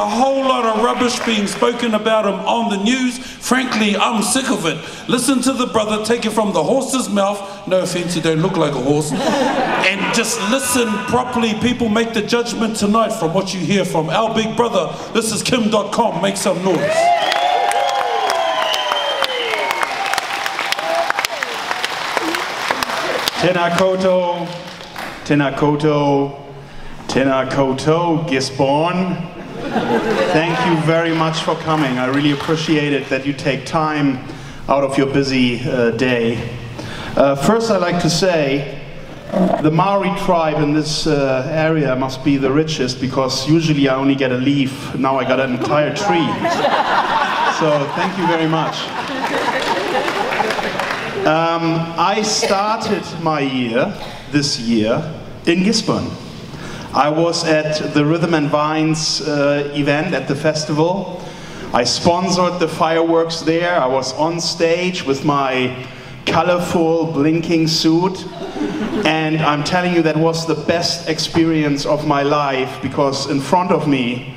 A whole lot of rubbish being spoken about him on the news. Frankly, I'm sick of it. Listen to the brother, take it from the horse's mouth. No offense, you don't look like a horse. And just listen properly. People make the judgment tonight from what you hear from our big brother. This is Kim Dotcom. Make some noise. Tēnā koutou, tēnā koutou, tēnā koutou, Gisborne. Thank you very much for coming. I really appreciate it that you take time out of your busy day. First, I'd like to say the Maori tribe in this area must be the richest, because usually I only get a leaf. Now I got an entire tree. So thank you very much. I started my year, this year, in Gisborne. I was at the Rhythm and Vines event at the festival. I sponsored the fireworks there. I was on stage with my colorful, blinking suit. And I'm telling you, that was the best experience of my life, because in front of me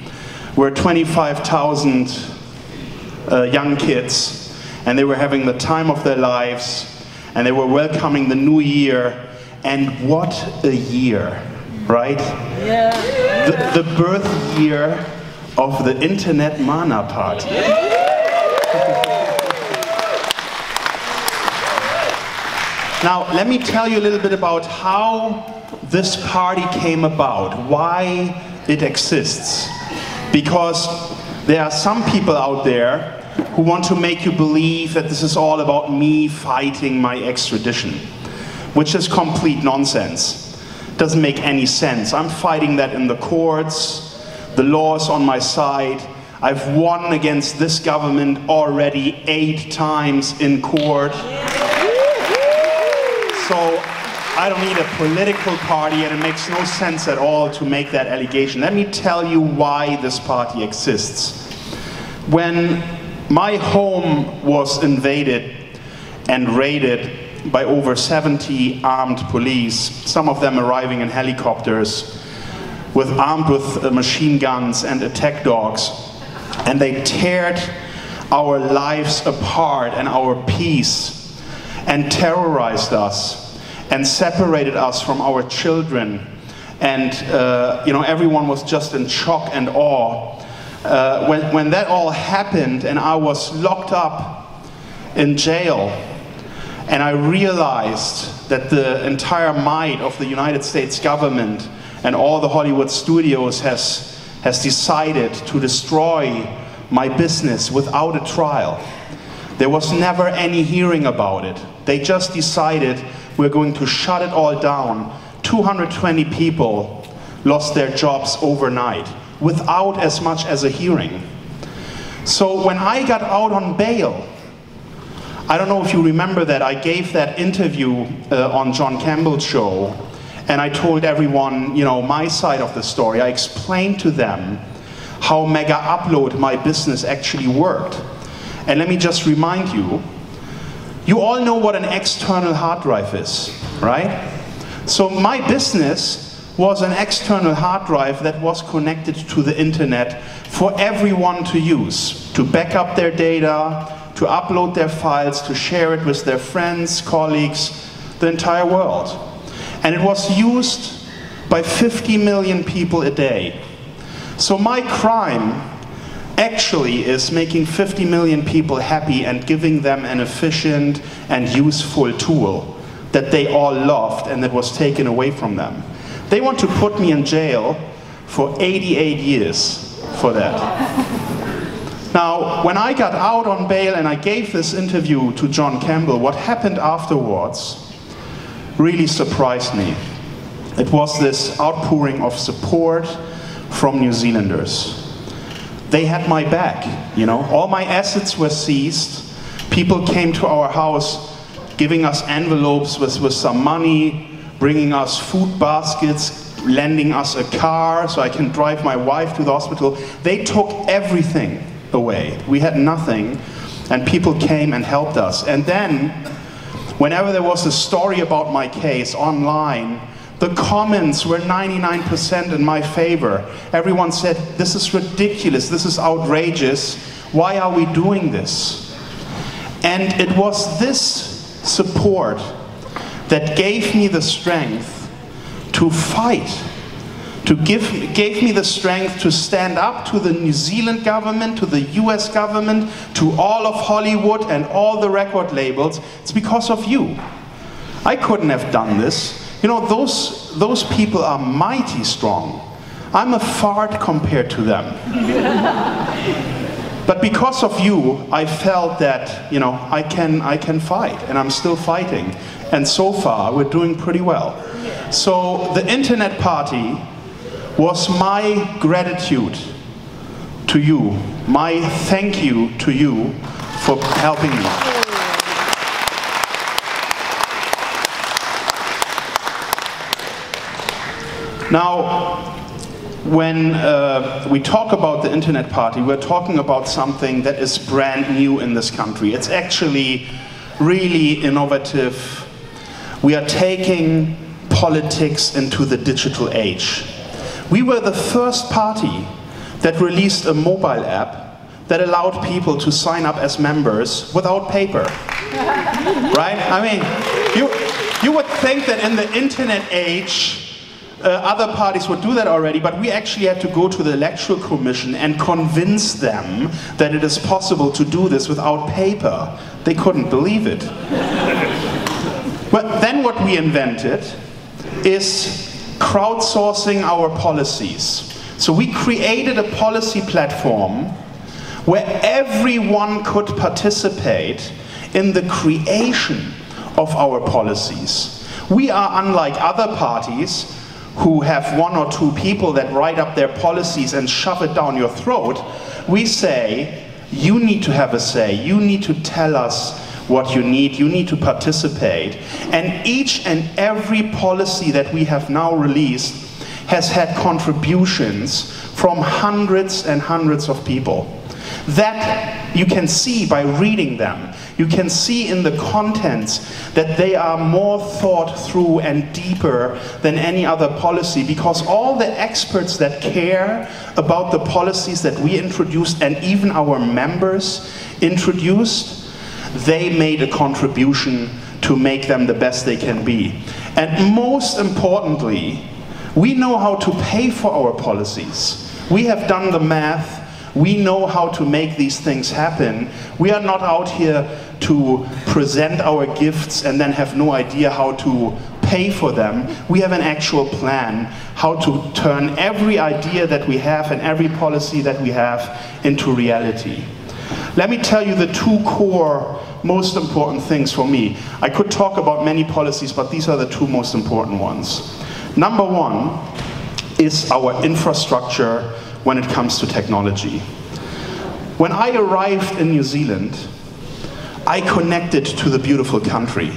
were 25,000 young kids, and they were having the time of their lives, and they were welcoming the new year. And what a year! Right? Yeah. The birth year of the Internet Mana Party. Now, let me tell you a little bit about how this party came about, why it exists. Because there are some people out there who want to make you believe that this is all about me fighting my extradition, which is complete nonsense. Doesn't make any sense. I'm fighting that in the courts. The law is on my side. I've won against this government already 8 times in court. So I don't need a political party, and it makes no sense at all to make that allegation. Let me tell you why this party exists. When my home was invaded and raided by over 70 armed police, some of them arriving in helicopters, armed with machine guns and attack dogs, and they teared our lives apart and our peace, and terrorized us, and separated us from our children, and everyone was just in shock and awe. When that all happened, and I was locked up in jail, and I realized that the entire might of the United States government and all the Hollywood studios has decided to destroy my business without a trial. There was never any hearing about it. They just decided we're going to shut it all down. 220 people lost their jobs overnight without as much as a hearing. So when I got out on bail, I don't know if you remember that, I gave that interview on John Campbell's show, and I told everyone, my side of the story. I explained to them how Mega Upload, my business, actually worked. And let me just remind you, you all know what an external hard drive is, right? So my business was an external hard drive that was connected to the internet for everyone to use, to back up their data, to upload their files, to share it with their friends, colleagues, the entire world. And it was used by 50 million people a day. So my crime actually is making 50 million people happy and giving them an efficient and useful tool that they all loved and that was taken away from them. They want to put me in jail for 88 years for that. Now, when I got out on bail and I gave this interview to John Campbell, what happened afterwards really surprised me. It was this outpouring of support from New Zealanders. They had my back, All my assets were seized. People came to our house giving us envelopes with some money, bringing us food baskets, lending us a car so I can drive my wife to the hospital. They took everything away. We had nothing, and people came and helped us. And then, whenever there was a story about my case online, The comments were 99% in my favor. Everyone said, this is ridiculous, this is outrageous, why are we doing this? And it was this support that gave me the strength to fight, gave me the strength to stand up to the New Zealand government, to the US government, to all of Hollywood and all the record labels. It's because of you. I couldn't have done this. You know, those people are mighty strong. I'm a fart compared to them. But because of you, I felt that, you know, I can fight, and I'm still fighting. And so far, we're doing pretty well. So the Internet Party was my gratitude to you, my thank you to you for helping me. Now, when we talk about the Internet Party, we're talking about something that is brand new in this country. It's actually really innovative. We are taking politics into the digital age. We were the first party that released a mobile app that allowed people to sign up as members without paper. Right? I mean, you would think that in the internet age, other parties would do that already, but we actually had to go to the Electoral Commission and convince them that it is possible to do this without paper. They couldn't believe it. But then what we invented is crowdsourcing our policies. So we created a policy platform where everyone could participate in the creation of our policies. We are unlike other parties who have one or two people that write up their policies and shove it down your throat. We say, you need to have a say, you need to tell us what you need to participate. And each and every policy that we have now released has had contributions from hundreds and hundreds of people. That you can see by reading them. You can see in the contents that they are more thought through and deeper than any other policy, because all the experts that care about the policies that we introduced and even our members introduced, they made a contribution to make them the best they can be. And most importantly, we know how to pay for our policies. We have done the math. We know how to make these things happen. We are not out here to present our gifts and then have no idea how to pay for them. We have an actual plan how to turn every idea that we have and every policy that we have into reality. Let me tell you the two core most important things for me. I could talk about many policies, but these are the two most important ones. Number one is our infrastructure when it comes to technology. When I arrived in New Zealand, I connected to the beautiful country.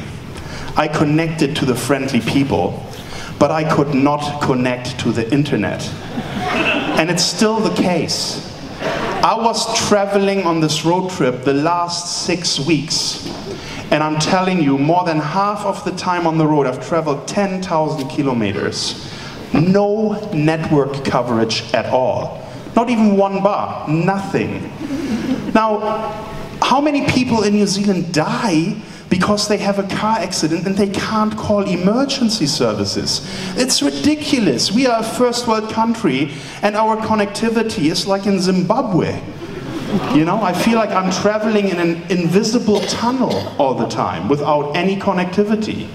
I connected to the friendly people, but I could not connect to the internet. And it's still the case. I was traveling on this road trip the last 6 weeks, and I'm telling you, more than half of the time on the road, I've traveled 10,000 kilometers. No network coverage at all. Not even one bar, nothing. Now, how many people in New Zealand die because they have a car accident and they can't call emergency services? It's ridiculous. We are a first world country and our connectivity is like in Zimbabwe. You know, I feel like I'm traveling in an invisible tunnel all the time without any connectivity.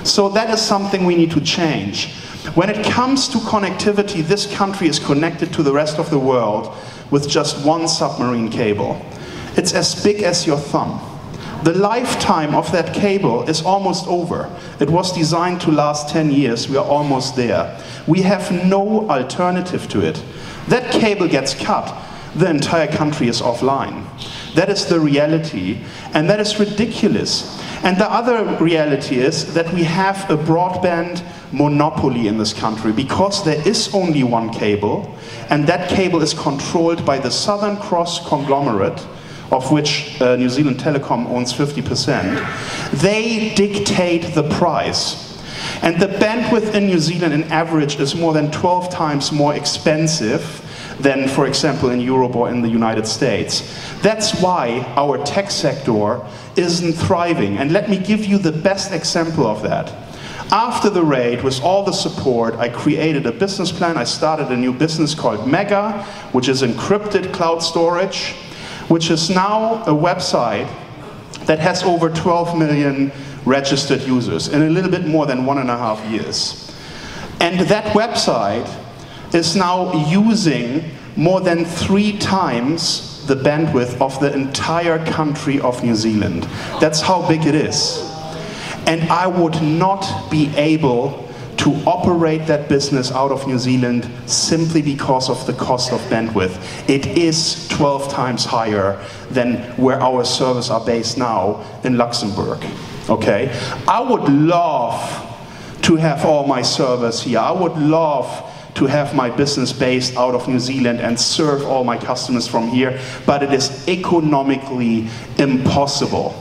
So that is something we need to change. When it comes to connectivity, this country is connected to the rest of the world with just one submarine cable. It's as big as your thumb. The lifetime of that cable is almost over. It was designed to last 10 years. We are almost there. We have no alternative to it. That cable gets cut, the entire country is offline. That is the reality, and that is ridiculous. And the other reality is that we have a broadband monopoly in this country because there is only one cable, and that cable is controlled by the Southern Cross conglomerate, of which New Zealand Telecom owns 50%. They dictate the price. And the bandwidth in New Zealand in average is more than 12 times more expensive than, for example, in Europe or in the United States. That's why our tech sector isn't thriving. And let me give you the best example of that. After the raid, with all the support, I created a business plan. I started a new business called Mega, which is encrypted cloud storage, which is now a website that has over 12 million registered users in a little bit more than 1.5 years. And that website is now using more than 3 times the bandwidth of the entire country of New Zealand. That's how big it is. And I would not be able to operate that business out of New Zealand simply because of the cost of bandwidth. It is 12 times higher than where our servers are based now in Luxembourg. Okay? I would love to have all my servers here. I would love to have my business based out of New Zealand and serve all my customers from here, but it is economically impossible.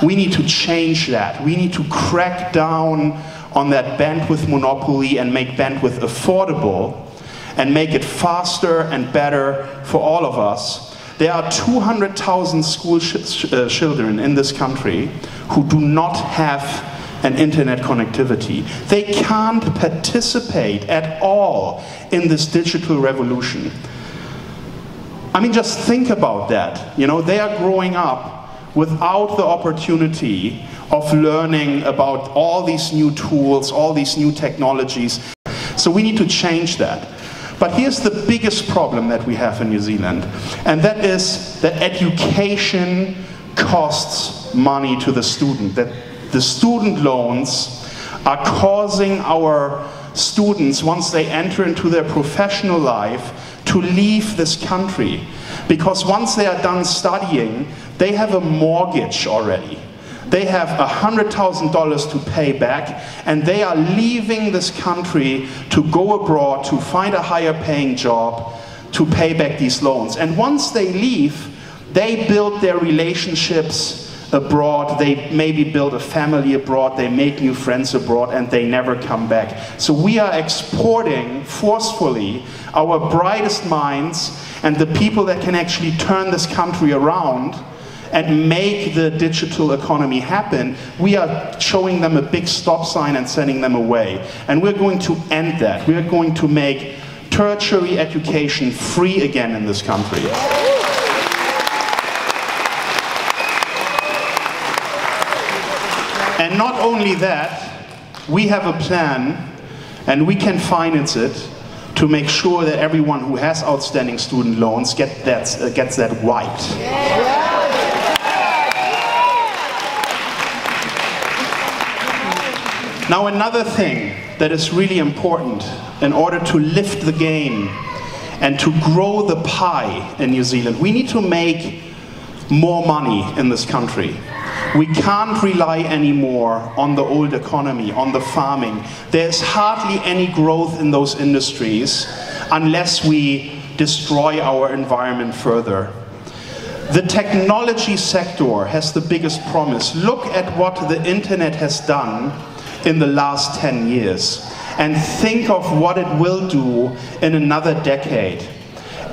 We need to change that. We need to crack down on that bandwidth monopoly and make bandwidth affordable and make it faster and better for all of us. There are 200,000 school children in this country who do not have an internet connectivity. They can't participate at all in this digital revolution. I mean, just think about that. You know, they are growing up without the opportunity of learning about all these new tools, all these new technologies. So we need to change that. But here's the biggest problem that we have in New Zealand, and that is that education costs money to the student. That the student loans are causing our students, once they enter into their professional life, to leave this country. Because once they are done studying, they have a mortgage already. They have $100,000 to pay back, and they are leaving this country to go abroad, to find a higher paying job, to pay back these loans. And once they leave, they build their relationships abroad, they maybe build a family abroad, they make new friends abroad, and they never come back. So we are exporting forcefully our brightest minds and the people that can actually turn this country around and make the digital economy happen. We are showing them a big stop sign and sending them away. And we're going to end that. We're going to make tertiary education free again in this country. And not only that, we have a plan, and we can finance it to make sure that everyone who has outstanding student loans gets that wiped. Now, another thing that is really important in order to lift the game and to grow the pie in New Zealand, we need to make more money in this country. We can't rely anymore on the old economy, on the farming. There's hardly any growth in those industries unless we destroy our environment further. The technology sector has the biggest promise. Look at what the internet has done in the last 10 years and think of what it will do in another decade.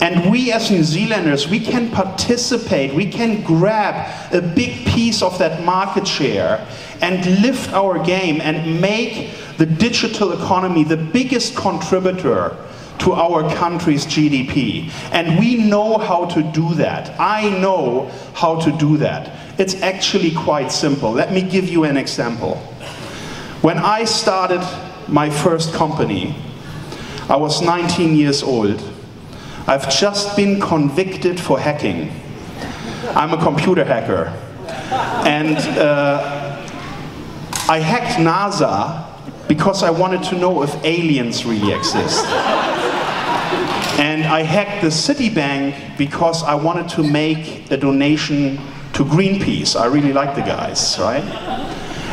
And we as New Zealanders, we can participate, we can grab a big piece of that market share and lift our game and make the digital economy the biggest contributor to our country's GDP. And we know how to do that. I know how to do that. It's actually quite simple. Let me give you an example. When I started my first company, I was 19 years old. I've just been convicted for hacking. I'm a computer hacker. And I hacked NASA because I wanted to know if aliens really exist. And I hacked the Citibank because I wanted to make a donation to Greenpeace. I really like the guys, right?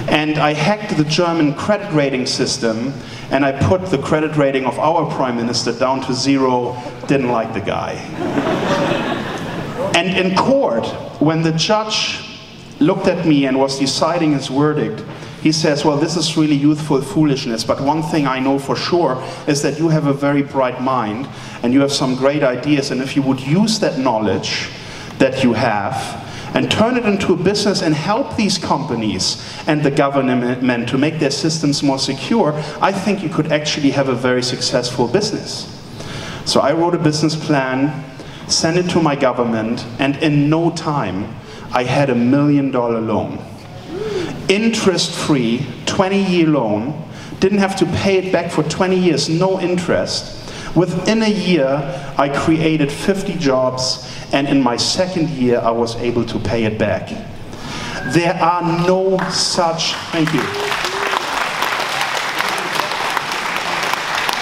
And I hacked the German credit rating system, and I put the credit rating of our Prime Minister down to 0, didn't like the guy. And in court, when the judge looked at me and was deciding his verdict, he says, well, this is really youthful foolishness, but one thing I know for sure is that you have a very bright mind and you have some great ideas, and if you would use that knowledge that you have and turn it into a business and help these companies and the government to make their systems more secure, I think you could actually have a very successful business. So I wrote a business plan, sent it to my government, and in no time I had $1 million loan. Interest-free, 20-year loan, didn't have to pay it back for 20 years, no interest. Within a year, I created 50 jobs, and in my second year, I was able to pay it back. There are no such, thank you.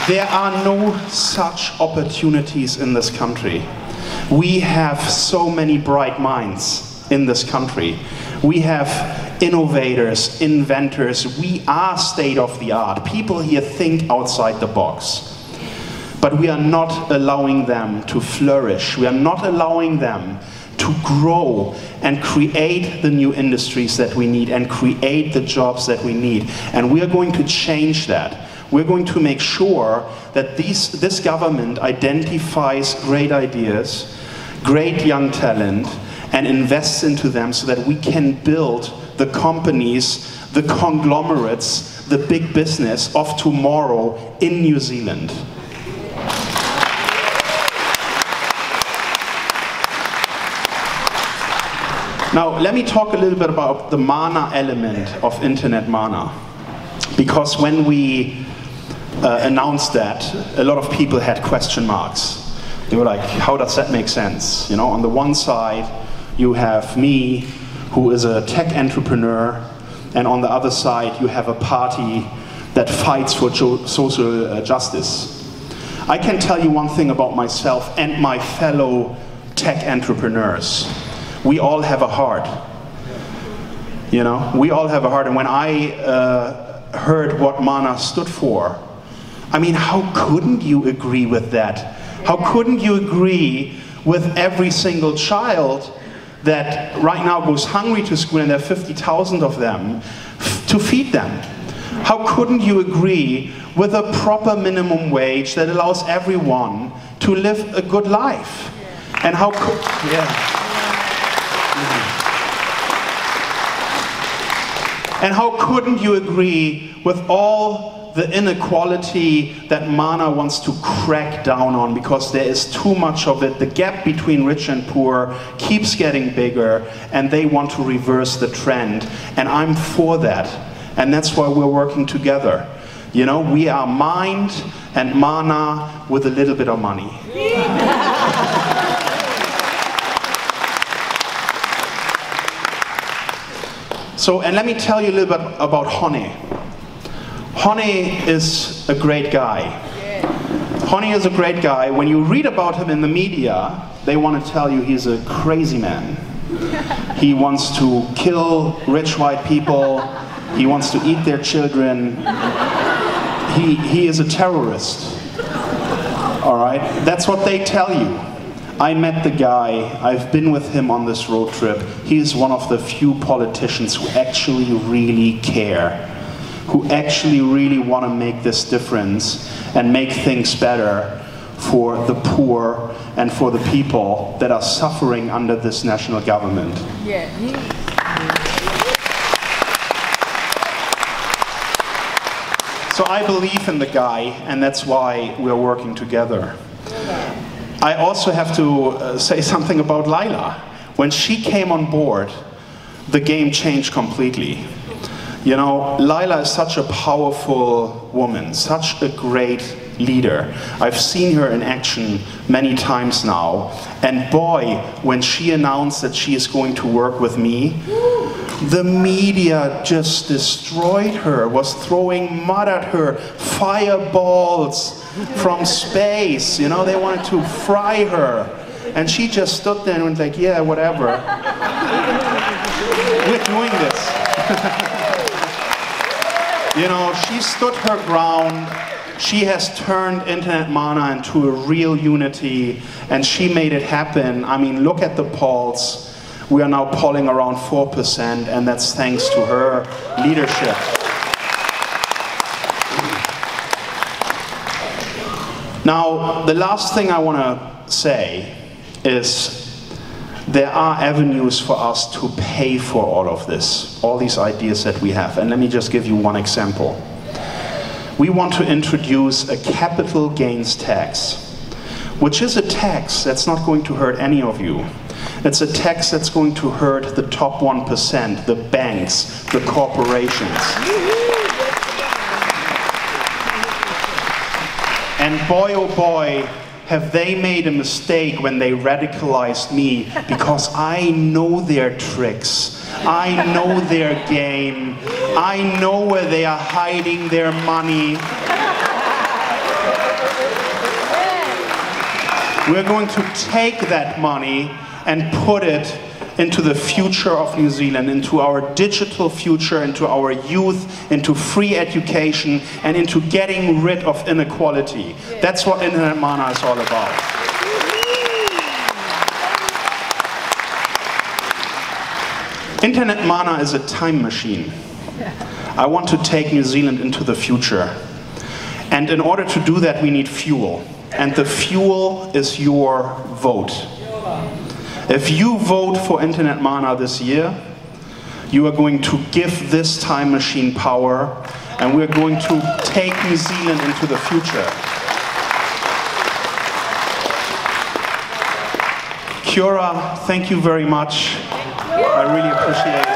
There are no such opportunities in this country. We have so many bright minds in this country. We have innovators, inventors. We are state of the art. People here think outside the box. But we are not allowing them to flourish. We are not allowing them to grow and create the new industries that we need and create the jobs that we need. And we are going to change that. We're going to make sure that this government identifies great ideas, great young talent, and invests into them so that we can build the companies, the conglomerates, the big business of tomorrow in New Zealand. Now, let me talk a little bit about the Mana element of Internet Mana. Because when we announced that, a lot of people had question marks. They were like, how does that make sense? You know, on the one side, you have me, who is a tech entrepreneur, and on the other side, you have a party that fights for social justice. I can tell you one thing about myself and my fellow tech entrepreneurs. We all have a heart. You know, we all have a heart, and when I heard what Mana stood for, I mean, how couldn't you agree with that? How couldn't you agree with every single child that right now goes hungry to school, and there are 50,000 of them, to feed them? How couldn't you agree with a proper minimum wage that allows everyone to live a good life? And how could, And how couldn't you agree with all the inequality that Mana wants to crack down on, because there is too much of it. The gap between rich and poor keeps getting bigger, and they want to reverse the trend. And I'm for that. And that's why we're working together. You know, we are Mind and Mana with a little bit of money. So, and let me tell you a little bit about Honey. Honey is a great guy. Honey is a great guy. When you read about him in the media, they want to tell you he's a crazy man. He wants to kill rich white people. He wants to eat their children. He is a terrorist. All right? That's what they tell you. I met the guy, I've been with him on this road trip. He's one of the few politicians who actually really care, who actually really want to make this difference and make things better for the poor and for the people that are suffering under this national government. Yeah. So I believe in the guy, and that's why we're working together. I also have to say something about Lila. When she came on board, the game changed completely. You know, Lila is such a powerful woman, such a great leader. I've seen her in action many times now. And boy, when she announced that she is going to work with me, the media just destroyed her, was throwing mud at her, fireballs from space. You know, they wanted to fry her. And she just stood there and went like, yeah, whatever. We're doing this. You know, she stood her ground. She has turned Internet Mana into a real unity, and she made it happen. I mean, look at the polls. We are now polling around 4%, and that's thanks to her leadership. Now, the last thing I want to say is there are avenues for us to pay for all of this, all these ideas that we have. And let me just give you one example. We want to introduce a capital gains tax, which is a tax that's not going to hurt any of you. It's a tax that's going to hurt the top 1%, the banks, the corporations. And boy, oh boy, have they made a mistake when they radicalized me, because I know their tricks. I know their game. I know where they are hiding their money. We're going to take that money and put it into the future of New Zealand, into our digital future, into our youth, into free education, and into getting rid of inequality. That's what Internet Mana is all about. Internet Mana is a time machine. I want to take New Zealand into the future. And in order to do that, we need fuel. And the fuel is your vote. If you vote for Internet Mana this year, you are going to give this time machine power, and we're going to take New Zealand into the future. Kia ora, thank you very much. I really appreciate it.